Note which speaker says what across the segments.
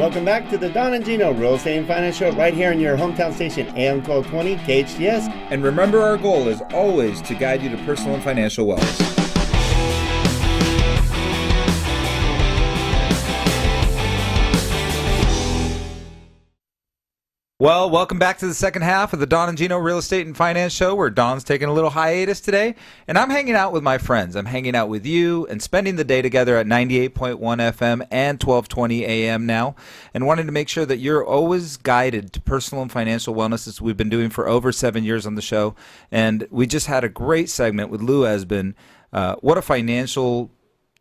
Speaker 1: welcome back to the Don and Gino Real Estate and Finance Show right here in your hometown station, AM 1220 KHTS.
Speaker 2: And remember, our goal is always to guide you to personal and financial wellness. Well, welcome back to the second half of the Don and Gino Real Estate and Finance Show, where Don's taking a little hiatus today, and I'm hanging out with my friends. I'm hanging out with you and spending the day together at 98.1 FM and 1220 AM now, and wanting to make sure that you're always guided to personal and financial wellness, as we've been doing for over 7 years on the show. And we just had a great segment with Lou Esbin. What a financial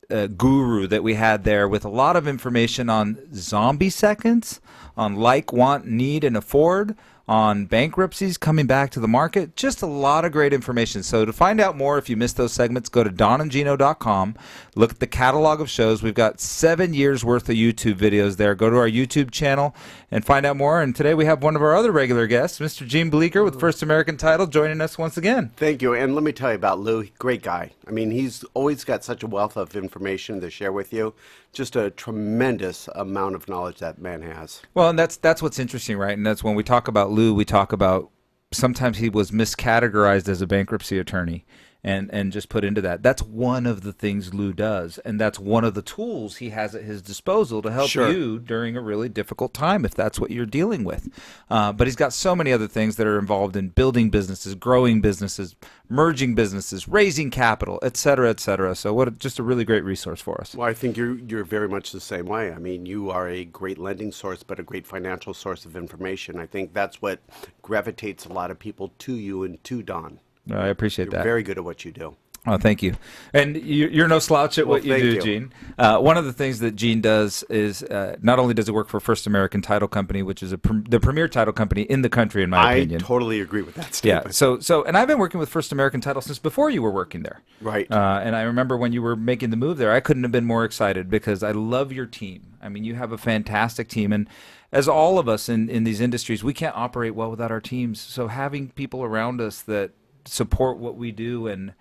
Speaker 2: guru that we had there, with a lot of information on zombie seconds, on like, want, need, and afford, on bankruptcies coming back to the market. Just a lot of great information. So to find out more, if you missed those segments, go to donandgino.com. Look at the catalog of shows. We've got 7 years worth of YouTube videos there. Go to our YouTube channel and find out more. And today we have one of our other regular guests, Mr. Gene Bleeker with First American Title, joining us once again.
Speaker 3: Thank you. And let me tell you about Lou. Great guy. I mean, he's always got such a wealth of information to share with you. Just a tremendous amount of knowledge that man has.
Speaker 2: Well, and that's what's interesting, right? And that's when we talk about Lou, we talk about sometimes he was miscategorized as a bankruptcy attorney and just put into that. That's one of the things Lou does, and that's one of the tools he has at his disposal to help you during a really difficult time, if that's what you're dealing with. But he's got so many other things that are involved in building businesses, growing businesses, merging businesses, raising capital, et cetera, et cetera. So just a really great resource for us.
Speaker 3: Well, I think you're very much the same way. I mean, you are a great lending source, but a great financial source of information. I think that's what gravitates a lot of people to you and to Don.
Speaker 2: I appreciate that.
Speaker 3: You're very good at what you do.
Speaker 2: Oh, thank you. And you're no slouch at what you do, Gene. One of the things that Gene does is not only does he work for First American Title Company, which is the premier title company in the country, in my opinion.
Speaker 3: I totally agree with that statement.
Speaker 2: Yeah. And I've been working with First American Title since before you were working there.
Speaker 3: Right.
Speaker 2: And I remember when you were making the move there, I couldn't have been more excited because I love your team. I mean, you have a fantastic team. And as all of us in these industries, we can't operate well without our teams. So having people around us that support what we do and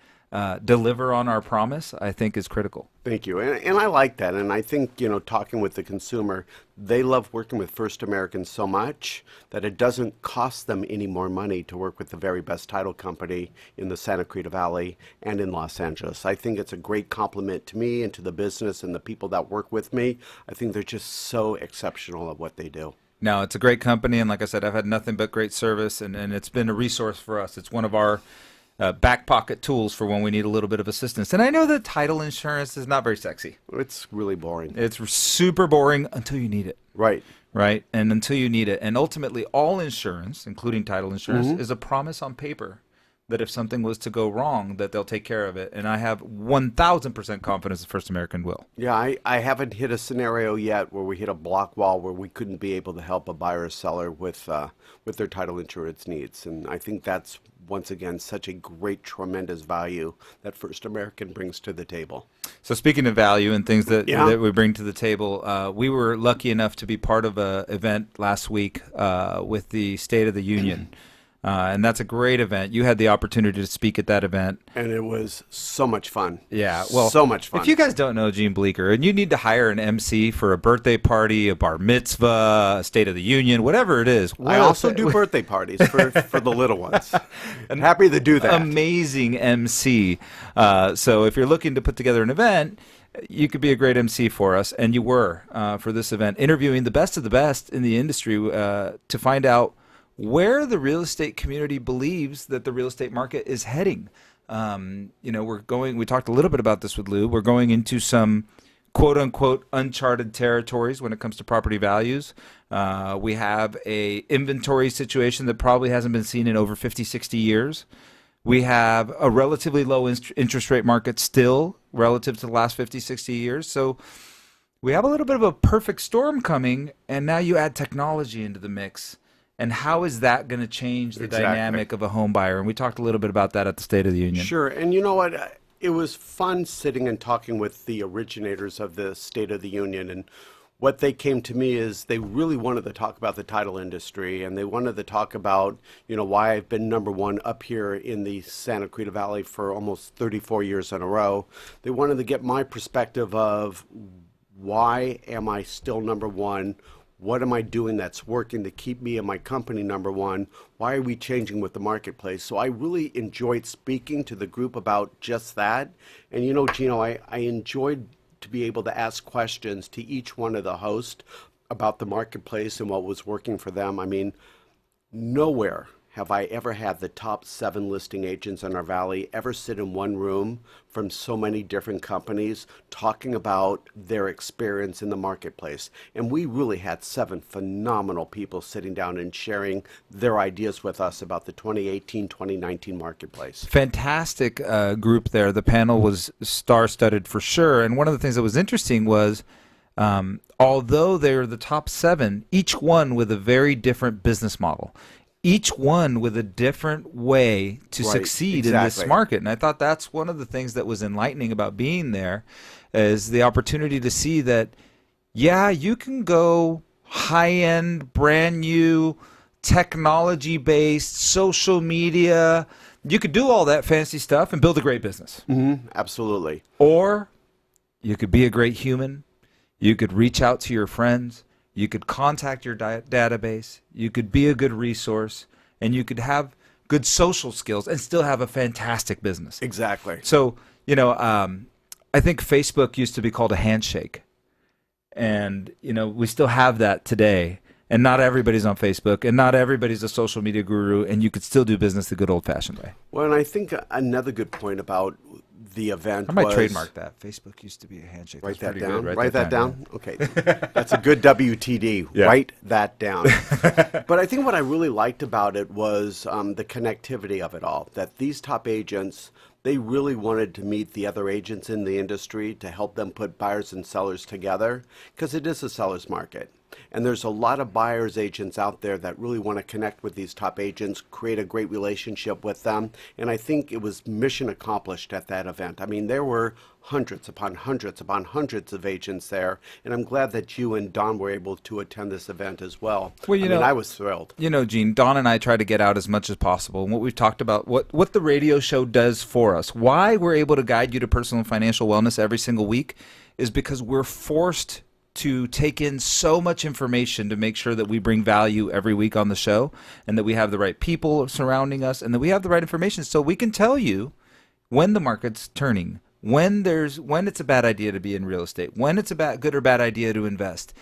Speaker 2: deliver on our promise, I think is critical.
Speaker 3: Thank you. And I like that. And I think, talking with the consumer, they love working with First American so much that it doesn't cost them any more money to work with the very best title company in the Santa Cruz Valley and in Los Angeles. I think it's a great compliment to me and to the business and the people that work with me. I think they're just so exceptional at what they do.
Speaker 2: No, it's a great company, and like I said, I've had nothing but great service, and it's been a resource for us. It's one of our back pocket tools for when we need a little bit of assistance. And I know that title insurance is not very sexy.
Speaker 3: It's really boring.
Speaker 2: It's super boring until you need it.
Speaker 3: Right.
Speaker 2: Right, and until you need it. And ultimately, all insurance, including title insurance, is a promise on paper that if something was to go wrong, that they'll take care of it. And I have 1,000% confidence that First American will.
Speaker 3: Yeah, I haven't hit a scenario yet where we hit a block wall where we couldn't be able to help a buyer or seller with their title insurance needs. And I think that's, once again, such a great, tremendous value that First American brings to the table.
Speaker 2: So speaking of value and things that we bring to the table, we were lucky enough to be part of an event last week with the State of the Union. And that's a great event. You had the opportunity to speak at that event.
Speaker 3: And it was so much fun.
Speaker 2: Yeah, well,
Speaker 3: so much fun.
Speaker 2: If you guys don't know Gene Bleeker, and you need to hire an MC for a birthday party, a bar mitzvah, a State of the Union, whatever it is.
Speaker 3: I also do birthday parties for the little ones. I'm happy to do that.
Speaker 2: Amazing MC. So if you're looking to put together an event, you could be a great MC for us, and you were for this event, interviewing the best of the best in the industry to find out where the real estate community believes that the real estate market is heading. We talked a little bit about this with Lou. We're going into some quote unquote uncharted territories when it comes to property values. We have a inventory situation that probably hasn't been seen in over 50, 60 years. We have a relatively low interest rate market still relative to the last 50, 60 years. So we have a little bit of a perfect storm coming, and now you add technology into the mix. And how is that going to change the dynamic of a home buyer? And we talked a little bit about that at the State of the Union.
Speaker 3: Sure. And you know what? It was fun sitting and talking with the originators of the State of the Union. And what they came to me is they really wanted to talk about the title industry. And they wanted to talk about, why I've been number one up here in the Santa Cruz Valley for almost 34 years in a row. They wanted to get my perspective of why am I still number one? What am I doing that's working to keep me and my company number one? Why are we changing with the marketplace? So I really enjoyed speaking to the group about just that. And you know, Gino, I enjoyed to be able to ask questions to each one of the hosts about the marketplace and what was working for them. I mean, nowhere have I ever had the top 7 listing agents in our valley ever sit in one room from so many different companies talking about their experience in the marketplace. And we really had 7 phenomenal people sitting down and sharing their ideas with us about the 2018-2019 marketplace.
Speaker 2: Fantastic group there. The panel was star-studded for sure. And one of the things that was interesting was although they're the top 7, each one with a very different business model. Each one with a different way to succeed in this market. And I thought that's one of the things that was enlightening about being there, is the opportunity to see that, yeah, you can go high-end, brand new, technology-based, social media. You could do all that fancy stuff and build a great business.
Speaker 3: Absolutely.
Speaker 2: Or you could be a great human. You could reach out to your friends. You could contact your database. You could be a good resource, and you could have good social skills and still have a fantastic business.
Speaker 3: Exactly.
Speaker 2: So, you know, I think Facebook used to be called a handshake, and you know, we still have that today. And not everybody's on Facebook, and not everybody's a social media guru, and you could still do business the good old-fashioned way.
Speaker 3: Well, and I think another good point about the event
Speaker 2: I might
Speaker 3: was,
Speaker 2: trademark that. Facebook used to be a handshake.
Speaker 3: Write
Speaker 2: That's
Speaker 3: that
Speaker 2: pretty
Speaker 3: down.
Speaker 2: good.
Speaker 3: Write that down. Okay, that's a good WTD.
Speaker 2: Yeah.
Speaker 3: Write that down. But I think what I really liked about it was the connectivity of it all. That these top agents, they really wanted to meet the other agents in the industry to help them put buyers and sellers together, because it is a seller's market. And there's a lot of buyers agents out there that really want to connect with these top agents, create a great relationship with them. And I think it was mission accomplished at that event. I mean, there were hundreds upon hundreds upon hundreds of agents there. And I'm glad that you and Don were able to attend this event as well.
Speaker 2: Well, you know,
Speaker 3: I was thrilled.
Speaker 2: You know, Gene, Don and I try to get out as much as possible. And what we've talked about, what the radio show does for us, why we're able to guide you to personal and financial wellness every single week, is because we're forced to take in so much information to make sure that we bring value every week on the show, and that we have the right people surrounding us, and that we have the right information so we can tell you when the market's turning, when it's a bad idea to be in real estate, when it's a good or bad idea to invest.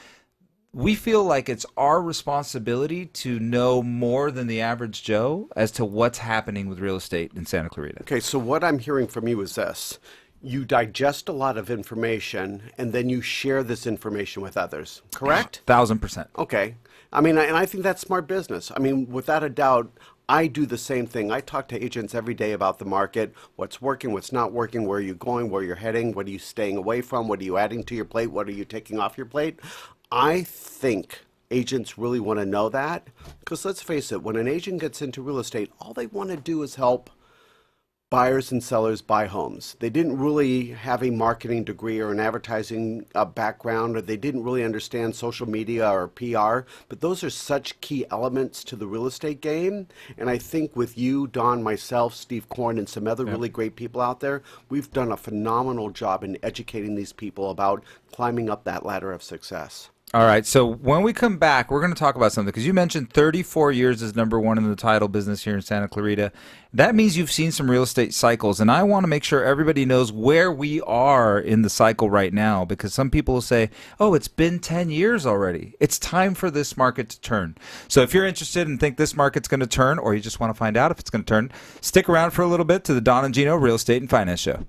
Speaker 2: We feel like it's our responsibility to know more than the average Joe as to what's happening with real estate in Santa Clarita.
Speaker 3: Okay, so what I'm hearing from you is this. You digest a lot of information, and then you share this information with others, correct?
Speaker 2: 1,000%.
Speaker 3: Okay. I mean, and I think that's smart business. I mean, without a doubt, I do the same thing. I talk to agents every day about the market, what's working, what's not working, where you're going, where you're heading, what are you staying away from, what are you adding to your plate, what are you taking off your plate. I think agents really want to know that, because let's face it, when an agent gets into real estate, all they want to do is help buyers and sellers buy homes. They didn't really have a marketing degree or an advertising background, or they didn't really understand social media or PR, but those are such key elements to the real estate game. And I think with you, Don, myself, Steve Korn, and some other really great people out there, we've done a phenomenal job in educating these people about climbing up that ladder of success.
Speaker 2: All right, so when we come back, we're going to talk about something, because you mentioned 34 years as #1 in the title business here in Santa Clarita. That means you've seen some real estate cycles, and I want to make sure everybody knows where we are in the cycle right now, because some people will say, oh, it's been 10 years already. It's time for this market to turn. So if you're interested and think this market's going to turn, or you just want to find out if it's going to turn, stick around for a little bit to the Don and Gino Real Estate and Finance Show.